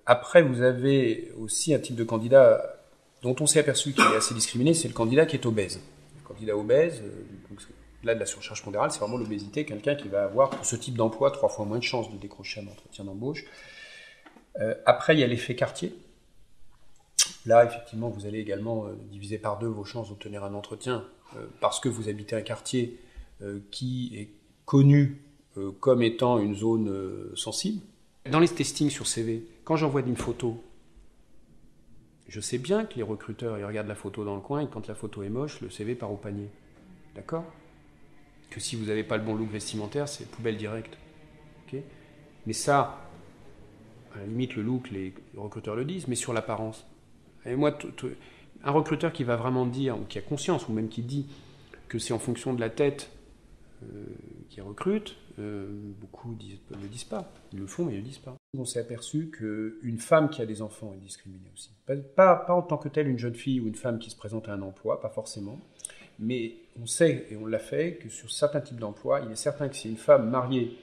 Après, vous avez aussi un type de candidat dont on s'est aperçu qu'il est assez discriminé, c'est le candidat qui est obèse. Le candidat obèse, donc là de la surcharge pondérale, c'est vraiment l'obésité, quelqu'un qui va avoir pour ce type d'emploi 3 fois moins de chances de décrocher un entretien d'embauche. Après, il y a l'effet quartier. Là, effectivement, vous allez également diviser par 2 vos chances d'obtenir un entretien parce que vous habitez un quartier qui est connu comme étant une zone sensible. Dans les testings sur CV, quand j'envoie une photo, je sais bien que les recruteurs ils regardent la photo dans le coin et quand la photo est moche, le CV part au panier. D'accord ? Que si vous n'avez pas le bon look vestimentaire, c'est poubelle directe. Okay ? Mais ça, à la limite, le look, les recruteurs le disent, mais sur l'apparence. Et moi, un recruteur qui va vraiment dire, ou qui a conscience, ou même qui dit que c'est en fonction de la tête qui recrute, beaucoup ne le disent pas. Ils le font, mais ils ne le disent pas. On s'est aperçu qu'une femme qui a des enfants est discriminée aussi. Pas en tant que telle une jeune fille ou une femme qui se présente à un emploi, pas forcément. Mais on sait, et on l'a fait, que sur certains types d'emplois, il est certain que si une femme mariée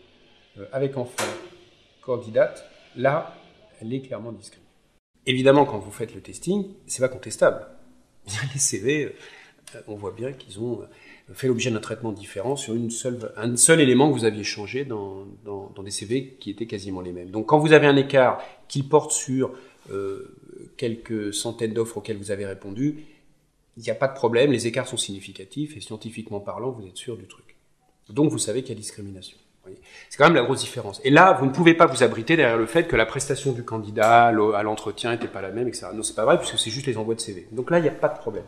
avec enfant candidate, là, elle est clairement discriminée. Évidemment, quand vous faites le testing, c'est pas contestable. Les CV, on voit bien qu'ils ont fait l'objet d'un traitement différent sur un seul élément que vous aviez changé dans des CV qui étaient quasiment les mêmes. Donc quand vous avez un écart qui porte sur quelques centaines d'offres auxquelles vous avez répondu, il n'y a pas de problème, les écarts sont significatifs et scientifiquement parlant, vous êtes sûr du truc. Donc vous savez qu'il y a discrimination. C'est quand même la grosse différence. Et là, vous ne pouvez pas vous abriter derrière le fait que la prestation du candidat à l'entretien n'était pas la même, etc. Non, c'est pas vrai, puisque c'est juste les envois de CV. Donc là, il n'y a pas de problème.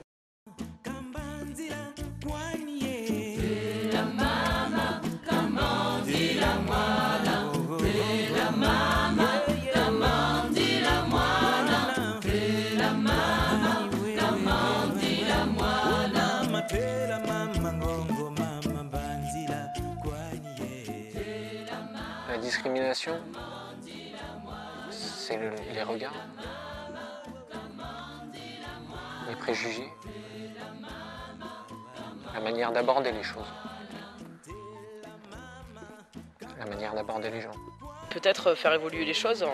La discrimination, c'est les regards, les préjugés, la manière d'aborder les choses, la manière d'aborder les gens. Peut-être faire évoluer les choses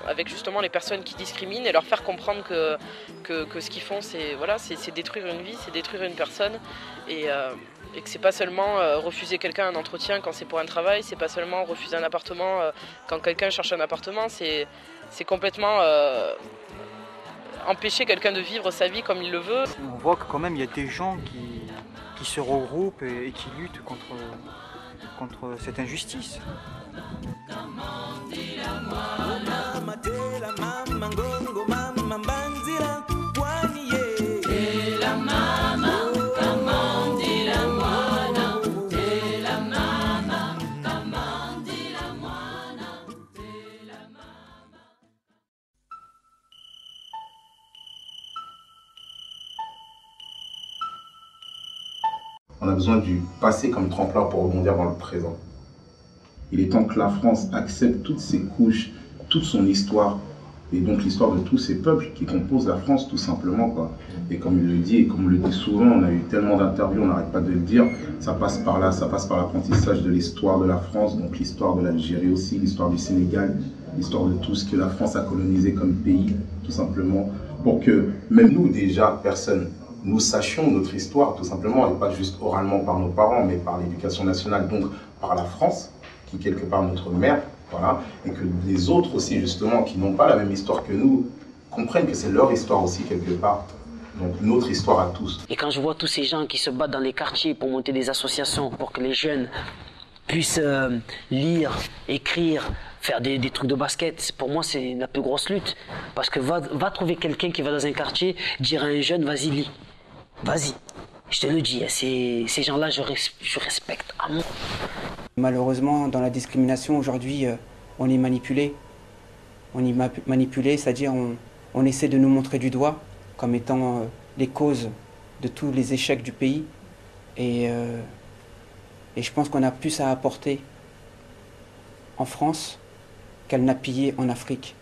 avec justement les personnes qui discriminent et leur faire comprendre que ce qu'ils font, c'est détruire une vie, c'est détruire une personne et que c'est pas seulement refuser quelqu'un un entretien quand c'est pour un travail, c'est pas seulement refuser un appartement quand quelqu'un cherche un appartement, c'est complètement empêcher quelqu'un de vivre sa vie comme il le veut. On voit que quand même il y a des gens qui se regroupent et qui luttent contre cette injustice. On a besoin du passé comme tremplin pour rebondir dans le présent. Il est temps que la France accepte toutes ses couches, toute son histoire, et donc l'histoire de tous ces peuples qui composent la France tout simplement, quoi. Et comme il le dit, et comme on le dit souvent, on a eu tellement d'interviews, on n'arrête pas de le dire, ça passe par là, ça passe par l'apprentissage de l'histoire de la France, donc l'histoire de l'Algérie aussi, l'histoire du Sénégal, l'histoire de tout ce que la France a colonisé comme pays, tout simplement, pour que même nous déjà, personne, nous sachions notre histoire tout simplement, et pas juste oralement par nos parents, mais par l'éducation nationale, donc par la France, qui est quelque part notre mère, Voilà. Et que les autres aussi, justement, qui n'ont pas la même histoire que nous, comprennent que c'est leur histoire aussi, quelque part. Donc notre histoire à tous. Et quand je vois tous ces gens qui se battent dans les quartiers pour monter des associations, pour que les jeunes puissent lire, écrire, faire des trucs de basket, pour moi c'est la plus grosse lutte. Parce que va trouver quelqu'un qui va dans un quartier, dire à un jeune, vas-y lis, vas-y. Je te le dis, ces gens-là, je respecte à mort. Malheureusement, dans la discrimination, aujourd'hui, on est manipulé. On est manipulé, c'est-à-dire on essaie de nous montrer du doigt comme étant les causes de tous les échecs du pays. Et je pense qu'on a plus à apporter en France qu'elle n'a pillé en Afrique.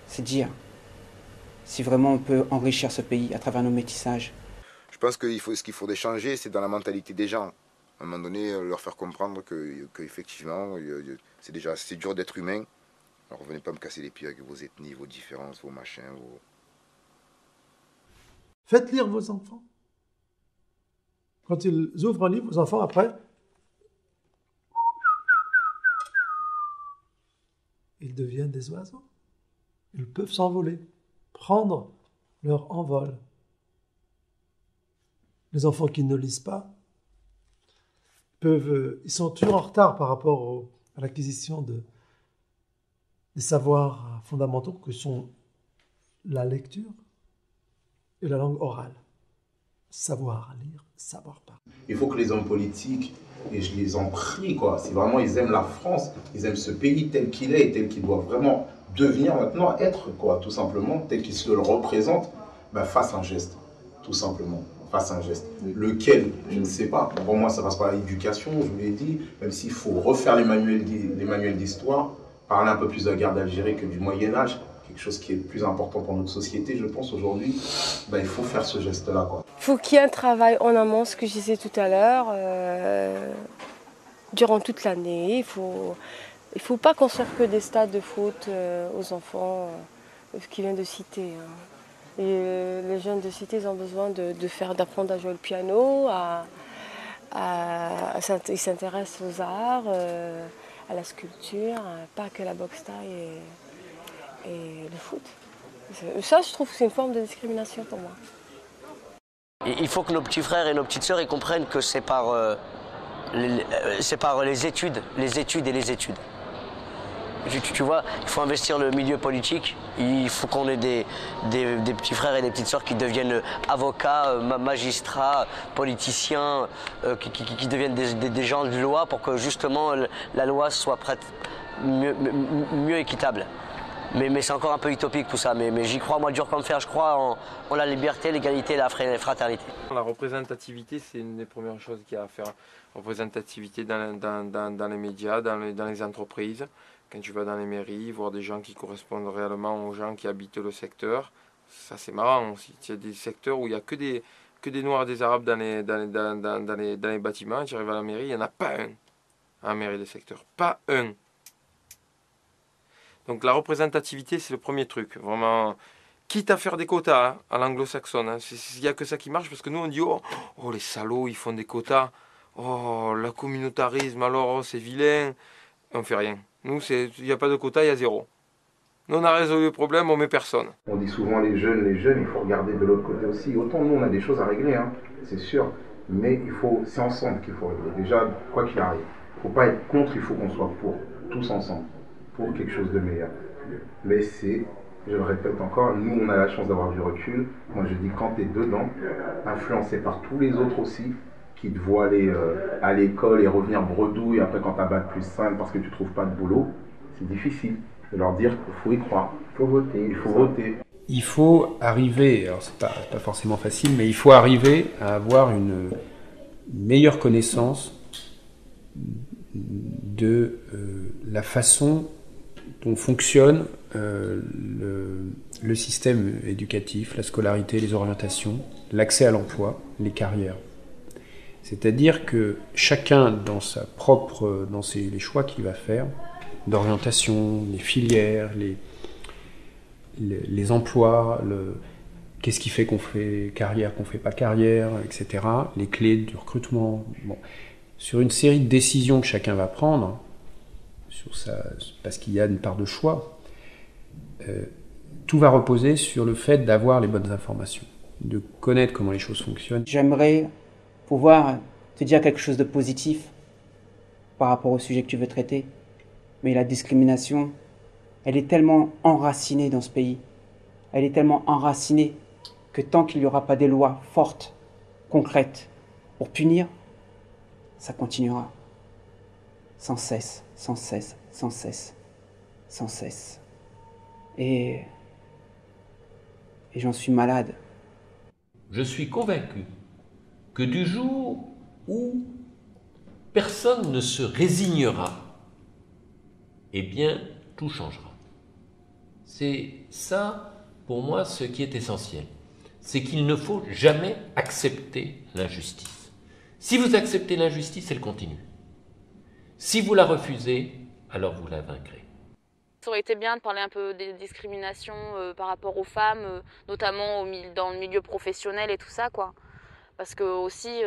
C'est dire si vraiment on peut enrichir ce pays à travers nos métissages. Je pense que ce qu'il faudrait changer, c'est dans la mentalité des gens. À un moment donné, leur faire comprendre qu'effectivement, c'est déjà assez dur d'être humain. Alors venez pas me casser les pieds avec vos ethnies, vos différences, vos machins. Faites lire vos enfants. Quand ils ouvrent un livre, vos enfants, après, ils deviennent des oiseaux. Ils peuvent s'envoler, prendre leur envol. Les enfants qui ne lisent pas ils sont toujours en retard par rapport à l'acquisition des savoirs fondamentaux que sont la lecture et la langue orale. Savoir lire, savoir parler. Il faut que les hommes politiques, et je les en prie, quoi, si vraiment ils aiment la France, ils aiment ce pays tel qu'il est et tel qu'il doit vraiment devenir maintenant, être, quoi, tout simplement, tel qu'ils se le représentent, ben, fassent un geste, tout simplement. Fasse un geste. Lequel, je ne sais pas. Pour moi, ça passe par l'éducation, je vous l'ai dit, même s'il faut refaire les manuels d'histoire, parler un peu plus de la guerre d'Algérie que du Moyen-Âge, quelque chose qui est plus important pour notre société, je pense, aujourd'hui, ben, il faut faire ce geste-là, quoi. Il faut qu'il y ait un travail en amont, ce que je disais tout à l'heure, durant toute l'année. Il faut pas construire que des stades de foot aux enfants qui viennent de cité. Et les jeunes de cité, ils ont besoin d'apprendre à jouer le piano, ils s'intéressent aux arts, à la sculpture, pas que la boxe taille et le foot. Ça, je trouve que c'est une forme de discrimination pour moi. Il faut que nos petits frères et nos petites sœurs ils comprennent que c'est par les études et les études. Tu vois, il faut investir le milieu politique, il faut qu'on ait des petits frères et des petites sœurs qui deviennent avocats, magistrats, politiciens, qui deviennent des gens de loi pour que justement la loi soit mieux équitable. Mais c'est encore un peu utopique tout ça, mais j'y crois, moi dur comme fer, je crois en la liberté, l'égalité et la fraternité. La représentativité, c'est une des premières choses qu'il y a à faire. Représentativité dans les médias, dans les entreprises. Quand tu vas dans les mairies, voir des gens qui correspondent réellement aux gens qui habitent le secteur, ça c'est marrant aussi. Il y a des secteurs où il n'y a que des Noirs et des Arabes dans les bâtiments. Tu arrives à la mairie, il n'y en a pas un à la mairie des secteurs. Pas un. Donc la représentativité, c'est le premier truc. Vraiment, quitte à faire des quotas hein, à l'anglo-saxonne. Hein. Il n'y a que ça qui marche parce que nous on dit oh les salauds, ils font des quotas. Oh, le communautarisme, alors c'est vilain. On ne fait rien. Nous, il n'y a pas de quota, il y a zéro. Nous, on a résolu le problème, on met personne. On dit souvent les jeunes, il faut regarder de l'autre côté aussi. Autant nous, on a des choses à régler, hein, c'est sûr. Mais c'est ensemble qu'il faut régler. Déjà, quoi qu'il arrive. Il ne faut pas être contre, il faut qu'on soit pour. Tous ensemble. Pour quelque chose de meilleur. Mais je le répète encore, nous, on a la chance d'avoir du recul. Moi, je dis quand tu es dedans, influencé par tous les autres aussi, qui te voient aller à l'école et revenir bredouille après quand tu as bac +5 parce que tu ne trouves pas de boulot, c'est difficile de leur dire qu'il faut y croire, il faut voter, il faut voter. Il faut arriver, alors c'est pas forcément facile, mais il faut arriver à avoir une meilleure connaissance de la façon dont fonctionne le système éducatif, la scolarité, les orientations, l'accès à l'emploi, les carrières. C'est-à-dire que chacun dans les choix qu'il va faire, d'orientation, les filières, les emplois, qu'est-ce qui fait qu'on fait carrière, qu'on ne fait pas carrière, etc., les clés du recrutement. Bon. Sur une série de décisions que chacun va prendre, parce qu'il y a une part de choix. Tout va reposer sur le fait d'avoir les bonnes informations, de connaître comment les choses fonctionnent. J'aimerais pouvoir te dire quelque chose de positif par rapport au sujet que tu veux traiter. Mais la discrimination, elle est tellement enracinée dans ce pays. Elle est tellement enracinée que tant qu'il n'y aura pas des lois fortes, concrètes, pour punir, ça continuera. Sans cesse, sans cesse, sans cesse, sans cesse. Et j'en suis malade. Je suis convaincu que du jour où personne ne se résignera, eh bien, tout changera. C'est ça, pour moi, ce qui est essentiel. C'est qu'il ne faut jamais accepter l'injustice. Si vous acceptez l'injustice, elle continue. Si vous la refusez, alors vous la vaincrez. Ça aurait été bien de parler un peu des discriminations par rapport aux femmes, notamment dans le milieu professionnel et tout ça, quoi. Parce que aussi,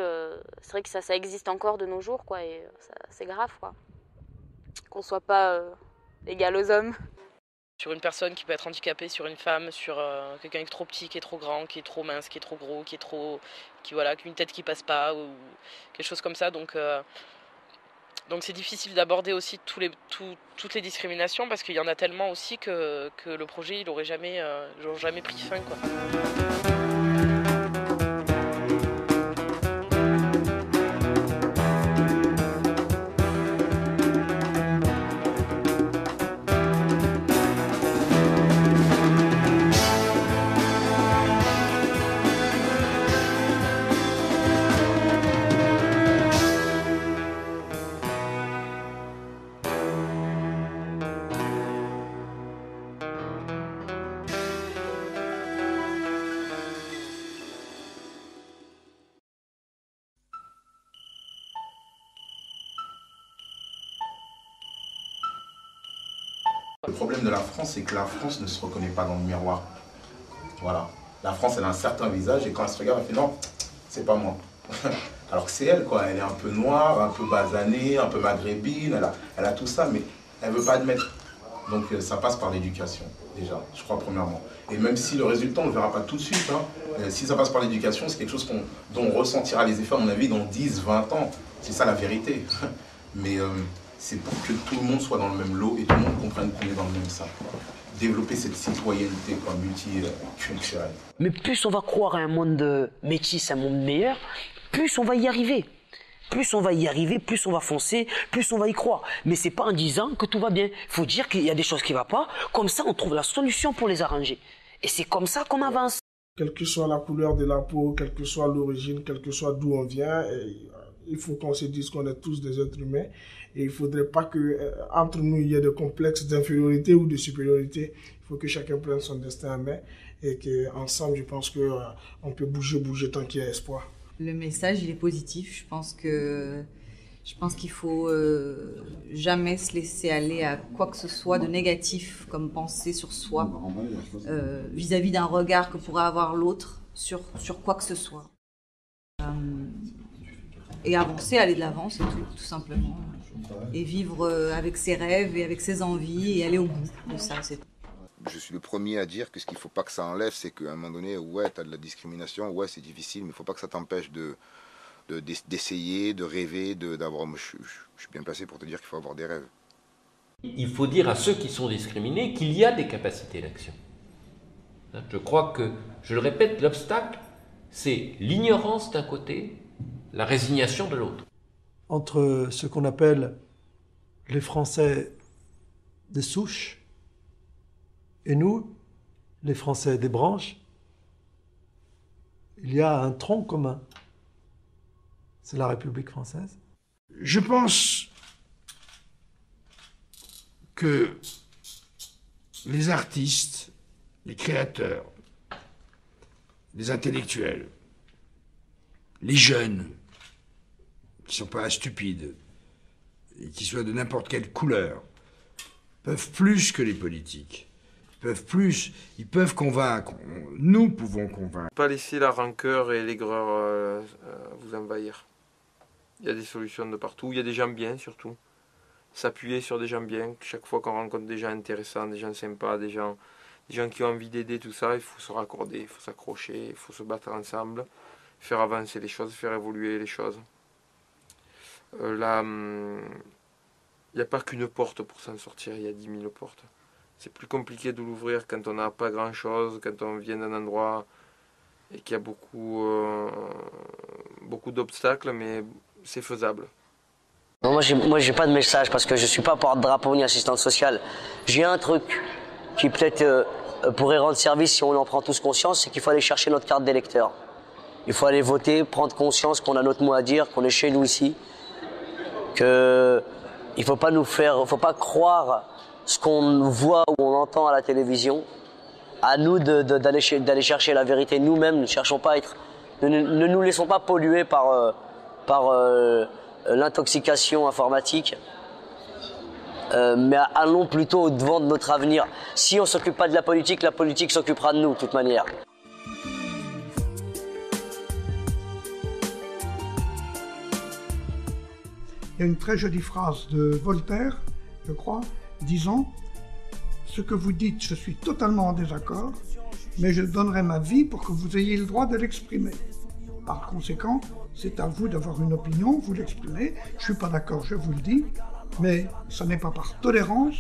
c'est vrai que ça existe encore de nos jours, quoi, et c'est grave, quoi. Qu'on soit pas égal aux hommes. Sur une personne qui peut être handicapée, sur une femme, sur quelqu'un qui est trop petit, qui est trop grand, qui est trop mince, qui est trop gros, qui a une tête qui passe pas, ou quelque chose comme ça. Donc c'est difficile d'aborder aussi toutes les discriminations parce qu'il y en a tellement aussi que le projet il aurait jamais pris fin, quoi. Le problème de la France, c'est que la France ne se reconnaît pas dans le miroir. Voilà. La France, elle a un certain visage et quand elle se regarde, elle fait non, c'est pas moi. Alors que c'est elle, quoi. Elle est un peu noire, un peu basanée, un peu maghrébine, elle a tout ça, mais elle veut pas admettre. Donc ça passe par l'éducation, déjà, je crois, premièrement. Et même si le résultat, on ne le verra pas tout de suite, hein, si ça passe par l'éducation, c'est quelque chose dont on ressentira les effets, à mon avis, dans 10, 20 ans. C'est ça la vérité. Mais c'est pour que tout le monde soit dans le même lot et tout le monde comprenne qu'on est dans le même sac. Développer cette citoyenneté multiculturelle. Mais plus on va croire à un monde métis, un monde meilleur, plus on va y arriver. Plus on va y arriver, plus on va foncer, plus on va y croire. Mais c'est pas en disant que tout va bien. Il faut dire qu'il y a des choses qui ne vont pas. Comme ça, on trouve la solution pour les arranger. Et c'est comme ça qu'on avance. Quelle que soit la couleur de la peau, quelle que soit l'origine, quel que soit d'où on vient, il faut qu'on se dise qu'on est tous des êtres humains. Et il ne faudrait pas qu'entre nous, il y ait de complexes d'infériorité ou de supériorité. Il faut que chacun prenne son destin en main. Et qu'ensemble, je pense qu'on peut bouger tant qu'il y a espoir. Le message, il est positif. Je pense qu'il faut jamais se laisser aller à quoi que ce soit de négatif comme pensée sur soi vis-à-vis d'un regard que pourrait avoir l'autre sur quoi que ce soit. Et avancer, aller de l'avant, c'est tout simplement. Et vivre avec ses rêves et avec ses envies et aller au bout de ça, c'est tout. Je suis le premier à dire que ce qu'il ne faut pas que ça enlève, c'est qu'à un moment donné, ouais, tu as de la discrimination, ouais, c'est difficile, mais il ne faut pas que ça t'empêche d'essayer, de rêver, d'avoir... Je suis bien placé pour te dire qu'il faut avoir des rêves. Il faut dire à ceux qui sont discriminés qu'il y a des capacités d'action. Je crois que, je le répète, l'obstacle, c'est l'ignorance d'un côté, la résignation de l'autre. Entre ce qu'on appelle les Français des souches, et nous, les Français des branches, il y a un tronc commun. C'est la République française. Je pense que les artistes, les créateurs, les intellectuels, les jeunes, qui ne sont pas stupides, et qui soient de n'importe quelle couleur, peuvent plus que les politiques. Ils peuvent convaincre, nous pouvons convaincre. Pas laisser la rancœur et l'aigreur vous envahir. Il y a des solutions de partout, il y a des gens bien surtout. s'appuyer sur des gens bien. Chaque fois qu'on rencontre des gens intéressants, des gens sympas, des gens qui ont envie d'aider, tout ça, il faut se raccorder, il faut s'accrocher, il faut se battre ensemble, faire avancer les choses, faire évoluer les choses. Là, il n'y a pas qu'une porte pour s'en sortir, il y a 10 000 portes. C'est plus compliqué de l'ouvrir quand on n'a pas grand-chose, quand on vient d'un endroit et qu'il y a beaucoup d'obstacles, mais c'est faisable. Non, moi, j'ai pas de message parce que je suis pas porte-drapeau ni assistante sociale. J'ai un truc qui peut-être pourrait rendre service si on en prend tous conscience, c'est qu'il faut aller chercher notre carte d'électeur. Il faut aller voter, prendre conscience qu'on a notre mot à dire, qu'on est chez nous ici, que il faut pas croire ce qu'on voit ou on entend à la télévision. À nous d'aller chercher la vérité nous-mêmes. Ne cherchons pas à être, ne nous laissons pas polluer par l'intoxication informatique. Mais allons plutôt au devant de notre avenir. Si on ne s'occupe pas de la politique s'occupera de nous, de toute manière. Il y a une très jolie phrase de Voltaire, je crois, disant « Ce que vous dites, je suis totalement en désaccord, mais je donnerai ma vie pour que vous ayez le droit de l'exprimer. Par conséquent, c'est à vous d'avoir une opinion, vous l'exprimez. Je ne suis pas d'accord, je vous le dis. Mais ce n'est pas par tolérance,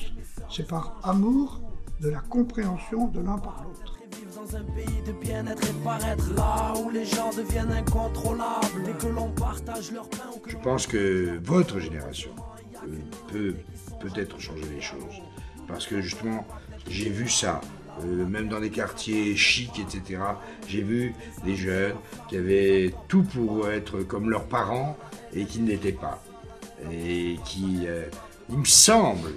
c'est par amour de la compréhension de l'un par l'autre. » Dans un pays de bien-être et paraître là où les gens deviennent incontrôlables dès que l'on partage leur pain. Je pense que votre génération peut peut-être changer les choses. Parce que justement, j'ai vu ça, même dans des quartiers chics, etc. J'ai vu des jeunes qui avaient tout pour être comme leurs parents et qui ne l'étaient pas. Et qui, il me semble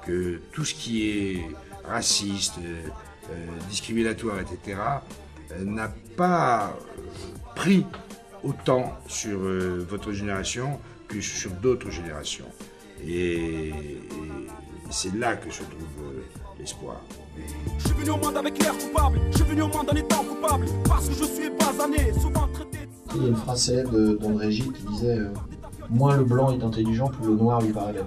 que tout ce qui est raciste, discriminatoire, etc., n'a pas pris autant sur votre génération que sur d'autres générations. Et c'est là que se trouve l'espoir. Je suis venu au monde avec l'air coupable, je suis venu au monde en étant coupable, parce que je suis basané, souvent traité... Il y a une phrase célèbre d'André Gide qui disait moins le blanc est intelligent, plus le noir lui paraît bête.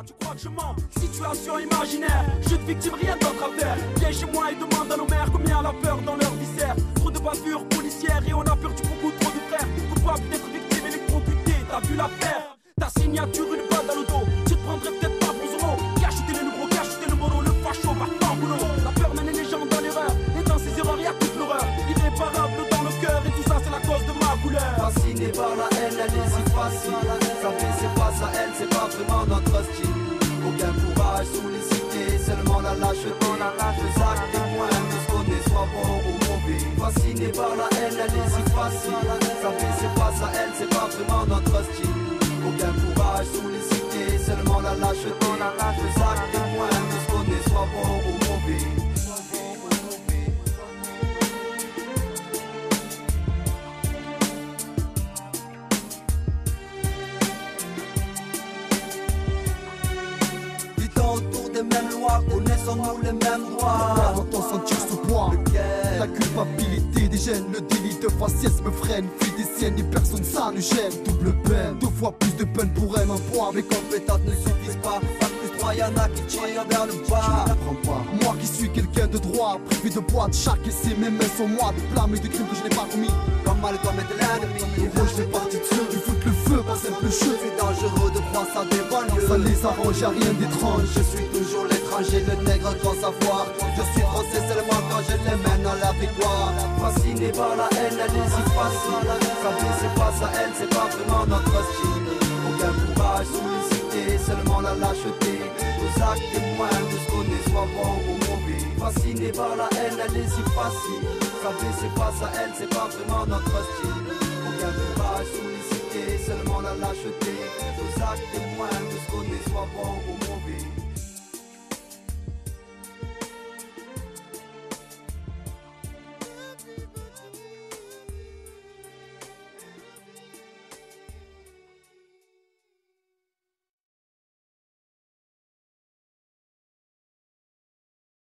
Tu crois que je mens? Situation imaginaire, je te victime, rien d'autre à faire. Viens chez moi et demande à nos mères combien la peur dans leur viscère. Trop de bavures policières et on a perdu beaucoup trop de frères. Coupable d'être victime électrocutée, t'as vu l'affaire. Ta signature, une balle dans le dos, tu te prendrais peut-être pas pour Zoro. Cacheter le nouveau, cacheter le moro, le facho va pas boulot. La peur mène les gens dans l'erreur, et dans ces erreurs y'a toute l'horreur. Irréparable dans le cœur, et tout ça c'est la cause de ma couleur. Fasciné par la haine, elle est si facile. Saper c'est face à elle, c'est pas vraiment notre style. Aucun courage sous les cités, seulement la lâcheté. Les actes témoins de ce qu'on est, soit bon ou mauvais. Fasciné par la haine, elle est si facile. Saper c'est face à elle, c'est pas vraiment notre style. Aucun courage sous les cités, seulement la lâcheté. Les actes témoins de ce qu'on est, soit bon ou mauvais. Mêmes lois, connaissons-nous les mêmes droits? Entend sentir ce poids, la culpabilité des jeunes, le délit de faciès me freine. Fille des siennes, et personne ça ne gêne. Double peine, 2 fois plus de peine pour elle. Un poids avec compétence ne suffisent pas. Pas plus 3, y'en a qui tirent vers le bas. Moi qui suis quelqu'un de droit, privé de poids de chaque essai, mes mains sont moi de blâme et de crimes que je n'ai pas commis. Comme mal comme être l'ennemi. Moi je fais partie de ceux qui foutent le feu par simple jeu. C'est dangereux de croire ça des banlieues. Ça les arrange, y'a rien d'étrange. Je suis toujours l'étranger, le nègre sans savoir. Je suis français seulement quand je les mène à la victoire. Fasciné par la haine, elle est si facile. Saper c'est face à elle, c'est pas vraiment notre style. Aucun courage sous les cités, seulement la lâcheté. Nos actes témoins de ce qu'on est, soit bon ou mauvais. Fasciné par la haine, elle est si facile. Saper c'est face à elle, c'est pas vraiment notre style. Aucun courage sous les cités, seulement la lâcheté. Nos actes témoins de ce qu'on est, soit bon ou mauvais.